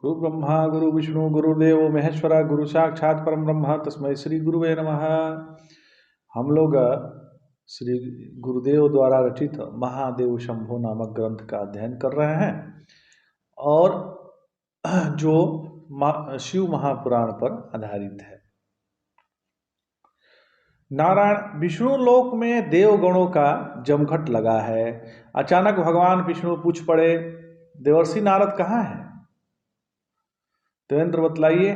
गुरु ब्रह्मा गुरु विष्णु गुरुदेव महेश्वरा गुरु साक्षात परम ब्रह्म तस्मै श्री गुरुवे नमः। हम लोग श्री गुरुदेव द्वारा रचित महादेव शंभो नामक ग्रंथ का अध्ययन कर रहे हैं और जो शिव महापुराण पर आधारित है। नारायण विष्णु लोक में देवगणों का जमघट लगा है। अचानक भगवान विष्णु पूछ पड़े, देवर्षि नारद कहाँ है? देवेंद्र बतलाइए।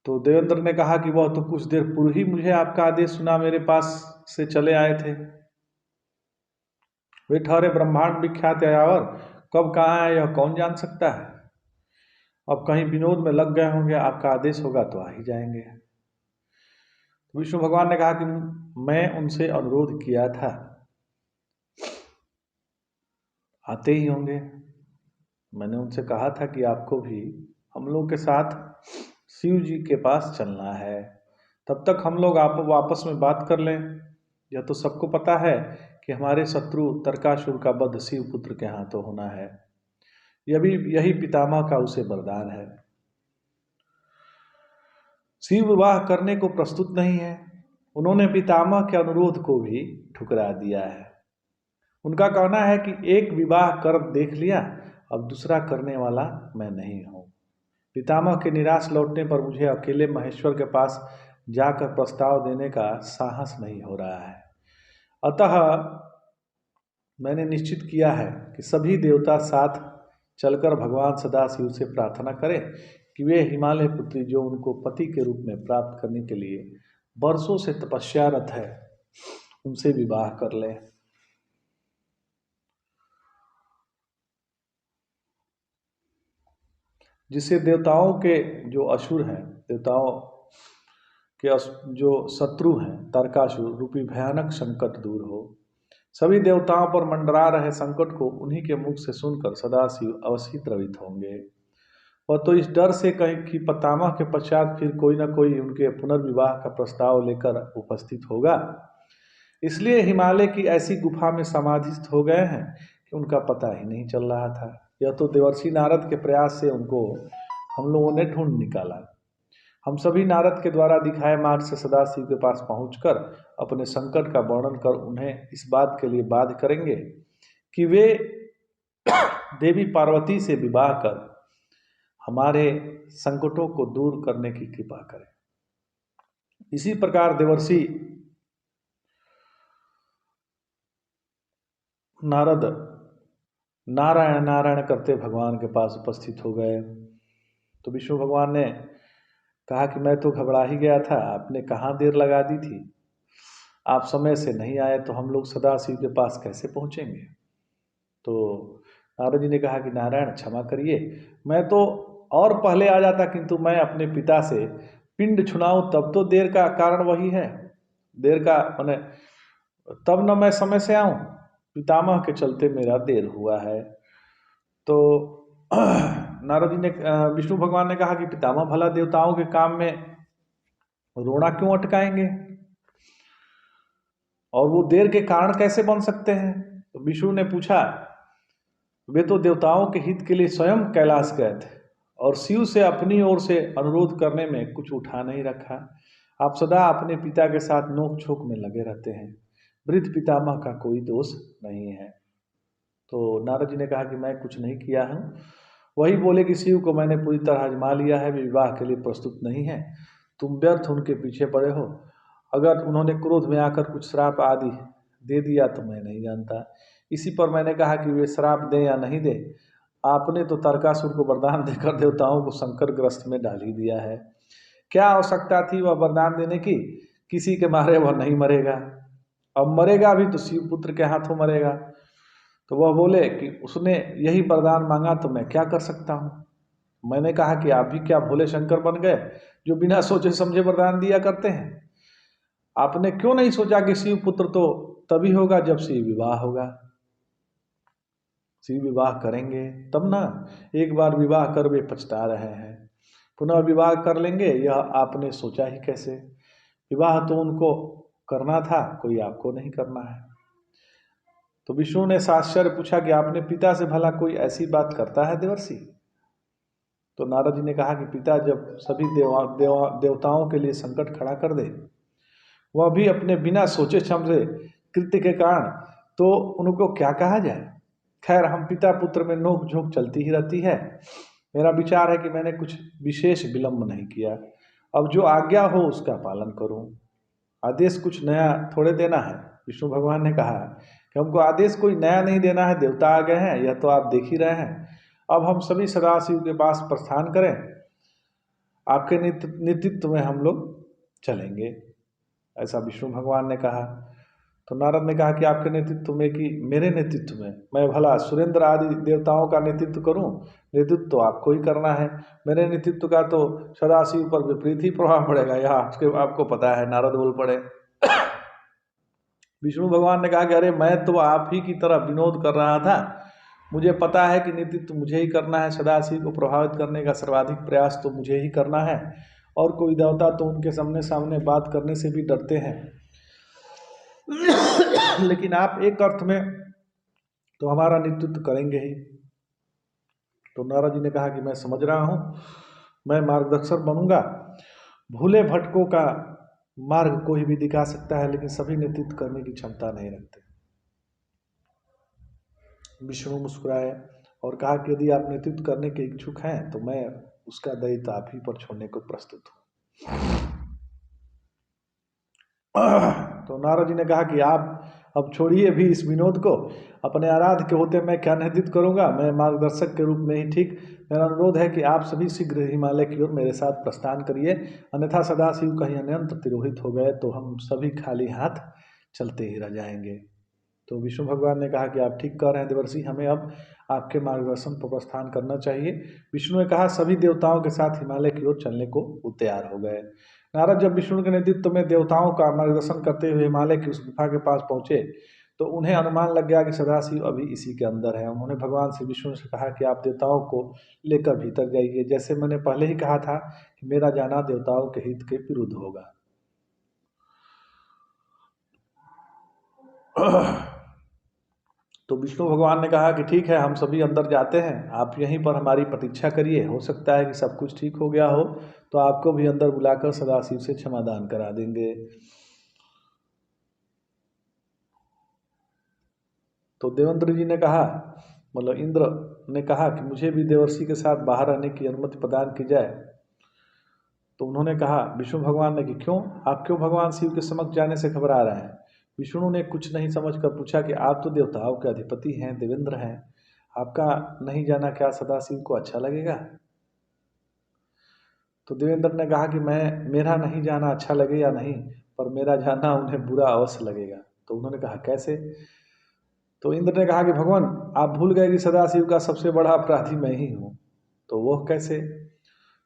तो देवेंद्र ने कहा कि वह तो कुछ देर पूर्व ही मुझे आपका आदेश सुना मेरे पास से चले आए थे। वे ठहरे ब्रह्मांड विख्यात यायावर कब कहाँ है यह कौन जान सकता है। अब कहीं विनोद में लग गए होंगे, आपका आदेश होगा तो आ ही जाएंगे। विष्णु भगवान ने कहा कि मैं उनसे अनुरोध किया था, आते ही होंगे। मैंने उनसे कहा था कि आपको भी हम लोग के साथ शिव जी के पास चलना है, तब तक हम लोग आप वापस में बात कर लें। यह तो सबको पता है कि हमारे शत्रु तारकासुर का वध शिव पुत्र के हाथों होना है। यही पितामह का उसे वरदान है। शिव विवाह करने को प्रस्तुत नहीं है। उन्होंने पितामह के अनुरोध को भी ठुकरा दिया है। उनका कहना है कि एक विवाह कर देख लिया, अब दूसरा करने वाला मैं नहीं हूँ। पितामह के निराश लौटने पर मुझे अकेले महेश्वर के पास जाकर प्रस्ताव देने का साहस नहीं हो रहा है। अतः मैंने निश्चित किया है कि सभी देवता साथ चलकर भगवान सदाशिव से प्रार्थना करें कि वे हिमालय पुत्री जो उनको पति के रूप में प्राप्त करने के लिए वर्षों से तपस्यारत है, उनसे विवाह कर लें। जिससे देवताओं के जो असुर हैं, देवताओं के जो शत्रु हैं, तारकासुर रूपी भयानक संकट दूर हो। सभी देवताओं पर मंडरा रहे संकट को उन्हीं के मुख से सुनकर सदाशिव अवश्य द्रवित होंगे। वह तो इस डर से कहीं कि पितामह के पश्चात फिर कोई न कोई उनके पुनर्विवाह का प्रस्ताव लेकर उपस्थित होगा, इसलिए हिमालय की ऐसी गुफा में समाधिस्थ हो गए हैं कि उनका पता ही नहीं चल रहा था। यह तो देवर्षि नारद के प्रयास से उनको हम लोगों ने ढूंढ निकाला। हम सभी नारद के द्वारा दिखाए मार्ग से सदाशिव के पास पहुंचकर अपने संकट का वर्णन कर उन्हें इस बात के लिए बाध्य करेंगे कि वे देवी पार्वती से विवाह कर हमारे संकटों को दूर करने की कृपा करें। इसी प्रकार देवर्षि नारद नारायण नारायण करते भगवान के पास उपस्थित हो गए। तो विष्णु भगवान ने कहा कि मैं तो घबरा ही गया था, आपने कहाँ देर लगा दी थी। आप समय से नहीं आए तो हम लोग सदाशिव के पास कैसे पहुँचेंगे। तो नारद जी ने कहा कि नारायण क्षमा करिए, मैं तो और पहले आ जाता, किंतु मैं अपने पिता से पिंड छुड़ाऊं तब तो देर का कारण वही है। देर का मैंने तब न मैं समय से आऊं, पितामह के चलते मेरा देर हुआ है। तो नारद जी ने विष्णु भगवान ने कहा कि पितामह भला देवताओं के काम में रोना क्यों अटकाएंगे और वो देर के कारण कैसे बन सकते हैं। तो विष्णु ने पूछा, वे तो देवताओं के हित के लिए स्वयं कैलाश गए थे और शिव से अपनी ओर से अनुरोध करने में कुछ उठा नहीं रखा। आप सदा अपने पिता के साथ नोक झोंक में लगे रहते हैं, वृद्ध पितामह का कोई दोष नहीं है। तो नारद जी ने कहा कि मैं कुछ नहीं किया हूँ। वही बोले कि शिव को मैंने पूरी तरह आजमा लिया है, वे विवाह के लिए प्रस्तुत नहीं है, तुम व्यर्थ उनके पीछे पड़े हो। अगर उन्होंने क्रोध में आकर कुछ श्राप आदि दे दिया तो मैं नहीं जानता। इसी पर मैंने कहा कि वे श्राप दें या नहीं दें, आपने तो तारकासुर को वरदान देकर देवताओं को संकटग्रस्त में डाल ही दिया है। क्या आवश्यकता थी वह वरदान देने की, किसी के मारे वह नहीं मरेगा, अब मरेगा भी तो शिव पुत्र के हाथों मरेगा। तो वह बोले कि उसने यही वरदान मांगा तो मैं क्या कर सकता हूँ। मैंने कहा कि आप भी क्या भोले शंकर बन गए जो बिना सोचे समझे वरदान दिया करते हैं। आपने क्यों नहीं सोचा कि शिव पुत्र तो तभी होगा जब शिव विवाह होगा। शिव विवाह करेंगे तब ना, एक बार विवाह कर वे पछता रहे हैं, पुनः विवाह कर लेंगे यह आपने सोचा ही कैसे। विवाह तो उनको करना था, कोई आपको नहीं करना है। तो विष्णु ने साश्चर्य पूछा कि आपने पिता से भला कोई ऐसी बात करता है देवर्षि। तो नारद जी ने कहा कि पिता जब सभी देवताओं के लिए संकट खड़ा कर दे, वह भी अपने बिना सोचे समझे कृत्य के कारण, तो उनको क्या कहा जाए। खैर, हम पिता पुत्र में नोक झोंक चलती ही रहती है। मेरा विचार है कि मैंने कुछ विशेष विलंब नहीं किया। अब जो आज्ञा हो उसका पालन करूं। आदेश कुछ नया थोड़े देना है। विष्णु भगवान ने कहा कि हमको आदेश कोई नया नहीं देना है, देवता आ गए हैं, यह तो आप देख ही रहे हैं। अब हम सभी सदाशिव के पास प्रस्थान करें, आपके नेतृत्व में हम लोग चलेंगे, ऐसा विष्णु भगवान ने कहा। तो नारद ने कहा कि आपके नेतृत्व में कि मेरे नेतृत्व में? मैं भला सुरेंद्र आदि देवताओं का नेतृत्व करूं? नेतृत्व तो आपको ही करना है। मेरे नेतृत्व का तो सदाशिव पर विपरीत ही प्रभाव पड़ेगा, यह आपको पता है। नारद बोल पड़े। विष्णु भगवान ने कहा कि अरे, मैं तो आप ही की तरह विनोद कर रहा था। मुझे पता है कि नेतृत्व मुझे ही करना है। सदाशिव को प्रभावित करने का सर्वाधिक प्रयास तो मुझे ही करना है, और कोई देवता तो उनके सामने सामने बात करने से भी डरते हैं। लेकिन आप एक अर्थ में तो हमारा नेतृत्व करेंगे ही। तो नारद जी ने कहा कि मैं समझ रहा हूं, मैं मार्गदर्शक बनूंगा। भूले भटकों का मार्ग कोई भी दिखा सकता है, लेकिन सभी नेतृत्व करने की क्षमता नहीं रखते। विष्णु मुस्कुराए और कहा कि यदि आप नेतृत्व करने के इच्छुक हैं तो मैं उसका दायित्व आप ही पर छोड़ने को प्रस्तुत हूं। तो नारद जी ने कहा कि आप अब छोड़िए भी इस विनोद को। अपने आराध्य के होते मैं क्या नेतृत्व करूंगा? मैं मार्गदर्शक के रूप में ही ठीक। मेरा अनुरोध है कि आप सभी शीघ्र हिमालय की ओर मेरे साथ प्रस्थान करिए, अन्यथा सदाशिव कहीं अन्यंत्र तिरोहित हो गए तो हम सभी खाली हाथ चलते ही रह जाएंगे। तो विष्णु भगवान ने कहा कि आप ठीक कह रहे हैं देवर्षि, हमें अब आपके मार्गदर्शन पर प्रस्थान करना चाहिए। विष्णु ने कहा, सभी देवताओं के साथ हिमालय की ओर चलने को वो तैयार हो गए। नारद जब विष्णु के नेतृत्व में देवताओं का मार्गदर्शन करते हुए हिमालय की उस गुफा के पास पहुंचे तो उन्हें अनुमान लग गया कि सदाशिव अभी इसी के अंदर है। उन्होंने भगवान श्री विष्णु से कहा कि आप देवताओं को लेकर भीतर जाइए। जैसे मैंने पहले ही कहा था कि मेरा जाना देवताओं के हित के विरुद्ध होगा। तो विष्णु भगवान ने कहा कि ठीक है, हम सभी अंदर जाते हैं, आप यहीं पर हमारी प्रतीक्षा करिए। हो सकता है कि सब कुछ ठीक हो गया हो तो आपको भी अंदर बुलाकर सदाशिव से क्षमादान करा देंगे। तो देवेंद्र जी ने कहा, मतलब इंद्र ने कहा कि मुझे भी देवर्षि के साथ बाहर आने की अनुमति प्रदान की जाए। तो उन्होंने कहा, विष्णु भगवान ने कि क्यों, आप क्यों भगवान शिव के समक्ष जाने से घबरा रहे हैं? विष्णु ने कुछ नहीं समझकर पूछा कि आप तो देवताओं के अधिपति हैं, देवेंद्र हैं, आपका नहीं जाना क्या सदाशिव को अच्छा लगेगा? तो देवेंद्र ने कहा कि मेरा नहीं जाना अच्छा लगे या नहीं, पर मेरा जाना उन्हें बुरा अवश्य लगेगा। तो उन्होंने कहा, कैसे? तो इंद्र ने कहा कि भगवान, आप भूल गए कि सदाशिव का सबसे बड़ा अपराधी मैं ही हूँ। तो वह कैसे?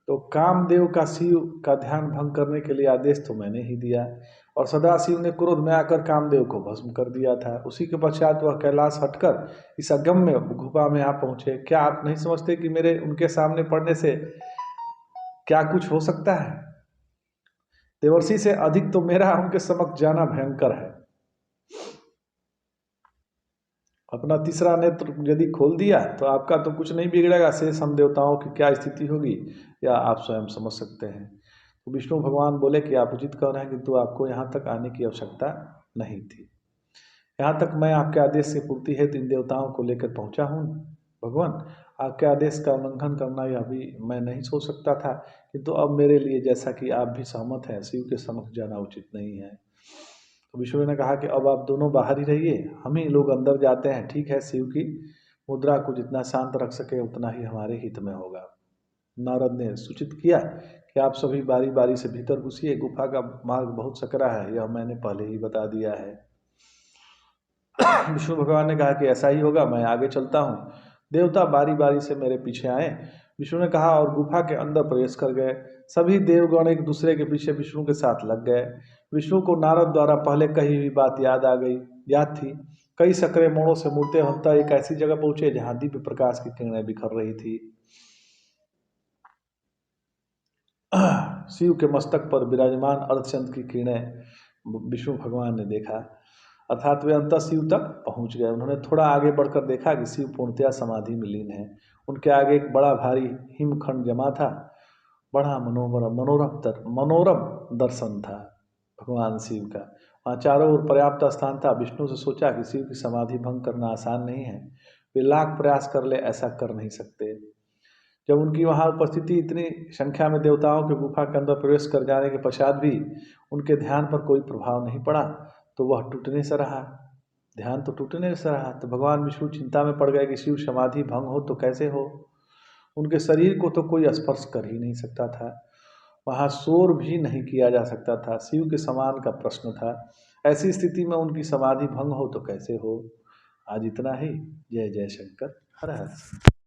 तो कामदेव का शिव का ध्यान भंग करने के लिए आदेश तो मैंने ही दिया, और सदाशिव ने क्रोध में आकर कामदेव को भस्म कर दिया था। उसी के पश्चात वह कैलाश हटकर इस अगम्य गुफा में आ पहुंचे। क्या आप नहीं समझते कि मेरे उनके सामने पड़ने से क्या कुछ हो सकता है? देवर्षि से अधिक तो मेरा उनके समक्ष जाना भयंकर है। अपना तीसरा नेत्र यदि खोल दिया तो आपका तो कुछ नहीं बिगड़ेगा, शेष हम देवताओं की क्या स्थिति होगी या आप स्वयं समझ सकते हैं। तो विष्णु भगवान बोले कि आप उचित कह रहे हैं, किंतु आपको यहाँ तक आने की आवश्यकता नहीं थी। यहाँ तक मैं आपके आदेश से पूर्ति हेतु इन देवताओं को लेकर पहुँचा हूँ। भगवान, आपके आदेश का उल्लंघन करना यह भी मैं नहीं सोच सकता था, किंतु अब मेरे लिए, जैसा कि आप भी सहमत हैं, शिव के समक्ष जाना उचित नहीं है। तो विष्णु ने कहा कि अब आप दोनों बाहर ही रहिए, हम ही लोग अंदर जाते हैं। ठीक है, शिव की मुद्रा को जितना शांत रख सके उतना ही हमारे हित में होगा। नारद ने सूचित किया कि आप सभी बारी बारी से भीतर घुसिए, गुफा का मार्ग बहुत सकरा है, यह मैंने पहले ही बता दिया है। विष्णु भगवान ने कहा कि ऐसा ही होगा, मैं आगे चलता हूँ, देवता बारी बारी से मेरे पीछे आए। विष्णु ने कहा और गुफा के अंदर प्रवेश कर गए। सभी देवगण एक दूसरे के पीछे विष्णु के साथ लग गए। विष्णु को नारद द्वारा पहले कही हुई बात याद थी। कई सकरे मोड़ों से मुड़ते होता एक ऐसी जगह पहुंचे जहां दिव्य प्रकाश की किरणें बिखर रही थी। शिव के मस्तक पर विराजमान अर्धचंद्र की किरणें विष्णु भगवान ने देखा, अर्थात वे अंतः शिव तक पहुंच गए। उन्होंने थोड़ा आगे बढ़कर देखा कि शिव पूर्णतया समाधि में लीन है। उनके आगे एक बड़ा भारी हिमखंड जमा था। बड़ा मनोरम दर्शन था भगवान शिव का। वहाँ चारों ओर पर्याप्त स्थान था। विष्णु से सोचा कि शिव की समाधि भंग करना आसान नहीं है, वे लाख प्रयास कर ले ऐसा कर नहीं सकते। जब उनकी वहाँ उपस्थिति इतनी संख्या में देवताओं के गुफा के अंदर प्रवेश कर जाने के पश्चात भी उनके ध्यान पर कोई प्रभाव नहीं पड़ा, तो वह टूटने से रहा। ध्यान तो टूटने से रहा। तो भगवान विष्णु चिंता में पड़ गए कि शिव समाधि भंग हो तो कैसे हो। उनके शरीर को तो कोई स्पर्श कर ही नहीं सकता था, वहाँ शोर भी नहीं किया जा सकता था, शिव के समान का प्रश्न था। ऐसी स्थिति में उनकी समाधि भंग हो तो कैसे हो। आज इतना ही। जय जय शंकर। हर हर।